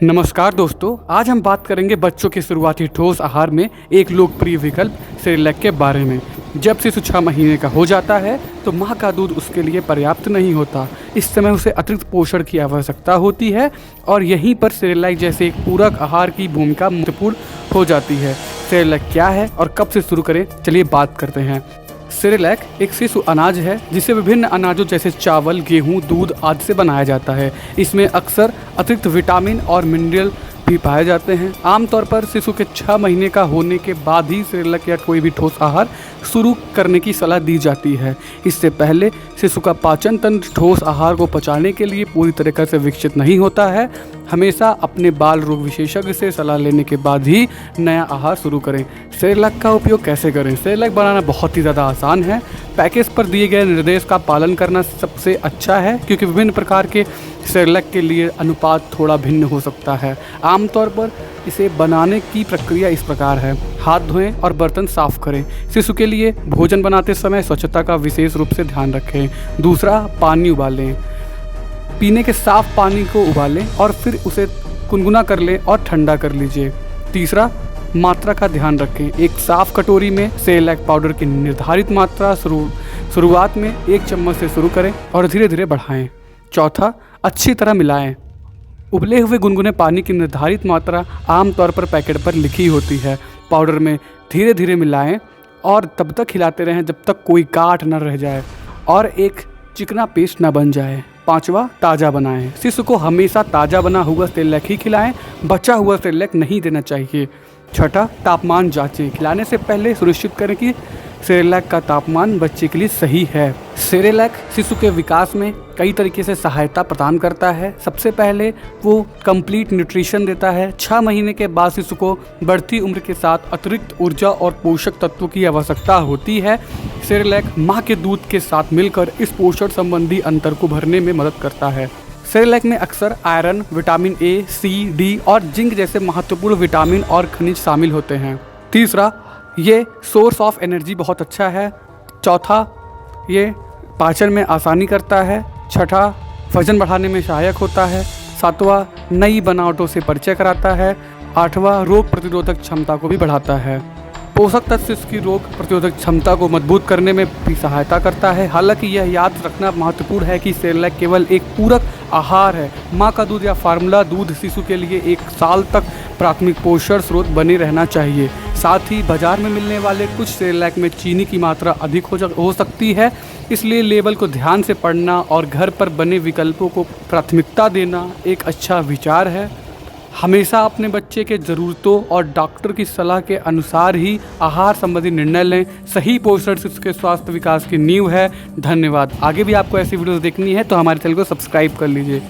नमस्कार दोस्तों, आज हम बात करेंगे बच्चों के शुरुआती ठोस आहार में एक लोकप्रिय विकल्प सेरेलैक के बारे में। जब शिशु 6 महीने का हो जाता है तो माँ का दूध उसके लिए पर्याप्त नहीं होता। इस समय उसे अतिरिक्त पोषण की आवश्यकता होती है और यहीं पर सेरेलैक जैसे एक पूरक आहार की भूमिका महत्वपूर्ण हो जाती है। सेरेलैक क्या है और कब से शुरू करें, चलिए बात करते हैं। सेरेलैक एक शिशु अनाज है जिसे विभिन्न अनाजों जैसे चावल, गेहूं, दूध आदि से बनाया जाता है। इसमें अक्सर अतिरिक्त विटामिन और मिनरल भी पाए जाते हैं। आमतौर पर शिशु के 6 महीने का होने के बाद ही सेरेलैक या कोई भी ठोस आहार शुरू करने की सलाह दी जाती है। इससे पहले शिशु का पाचन तंत्र ठोस आहार को पचाने के लिए पूरी तरीके से विकसित नहीं होता है। हमेशा अपने बाल रोग विशेषज्ञ से सलाह लेने के बाद ही नया आहार शुरू करें। सेरेलैक का उपयोग कैसे करें? सेरेलैक बनाना बहुत ही ज़्यादा आसान है। पैकेज पर दिए गए निर्देश का पालन करना सबसे अच्छा है, क्योंकि विभिन्न प्रकार के सेरेलैक के लिए अनुपात थोड़ा भिन्न हो सकता है। आमतौर पर इसे बनाने की प्रक्रिया इस प्रकार है: हाथ धोएं और बर्तन साफ करें। शिशु के लिए भोजन बनाते समय स्वच्छता का विशेष रूप से ध्यान रखें। दूसरा, पानी उबालें। पीने के साफ पानी को उबालें और फिर उसे गुनगुना कर लें और ठंडा कर लीजिए। तीसरा, मात्रा का ध्यान रखें। एक साफ कटोरी में सेरेलैक पाउडर की निर्धारित मात्रा शुरुआत में 1 चम्मच से शुरू करें और धीरे धीरे बढ़ाएं। चौथा, अच्छी तरह मिलाएं। उबले हुए गुनगुने पानी की निर्धारित मात्रा आमतौर पर पैकेट पर लिखी होती है। पाउडर में धीरे धीरे मिलाएं और तब तक हिलाते रहें जब तक कोई गांठ न रह जाए और एक चिकना पेस्ट न बन जाए। पांचवा, ताज़ा बनाएं। शिशु को हमेशा ताज़ा बना हुआ सेरेलैक ही खिलाएं, बचा हुआ सेरेलैक नहीं देना चाहिए। छठा, तापमान जांचें। खिलाने से पहले सुनिश्चित करें कि सेरेलैक का तापमान बच्चे के लिए सही है। सेरेलैक शिशु के विकास में कई तरीके से सहायता प्रदान करता है। सबसे पहले वो कंप्लीट न्यूट्रिशन देता है। 6 महीने के बाद शिशु को बढ़ती उम्र के साथ अतिरिक्त ऊर्जा और पोषक तत्वों की आवश्यकता होती है। सेरेलैक माँ के दूध के साथ मिलकर इस पोषण संबंधी अंतर को भरने में मदद करता है। सेरेलैक में अक्सर iron, vitamin A, C, D और जिंक जैसे महत्वपूर्ण विटामिन और खनिज शामिल होते हैं। तीसरा, ये सोर्स ऑफ एनर्जी बहुत अच्छा है। चौथा, ये पाचन में आसानी करता है। छठा, वजन बढ़ाने में सहायक होता है। सातवां, नई बनावटों से परिचय कराता है। आठवां, रोग प्रतिरोधक क्षमता को भी बढ़ाता है। पोषक तत्व इसकी रोग प्रतिरोधक क्षमता को मजबूत करने में भी सहायता करता है। हालांकि यह याद रखना महत्वपूर्ण है कि सेरेलैक केवल एक पूरक आहार है। माँ का दूध या फार्मूला दूध शिशु के लिए 1 साल तक प्राथमिक पोषण स्रोत बने रहना चाहिए। साथ ही बाजार में मिलने वाले कुछ सेरेलैक में चीनी की मात्रा अधिक हो सकती है, इसलिए लेबल को ध्यान से पढ़ना और घर पर बने विकल्पों को प्राथमिकता देना एक अच्छा विचार है। हमेशा अपने बच्चे के ज़रूरतों और डॉक्टर की सलाह के अनुसार ही आहार संबंधी निर्णय लें। सही पोषण शिशु के स्वास्थ्य विकास की नींव है। धन्यवाद। आगे भी आपको ऐसी वीडियोस देखनी है तो हमारे चैनल को सब्सक्राइब कर लीजिए।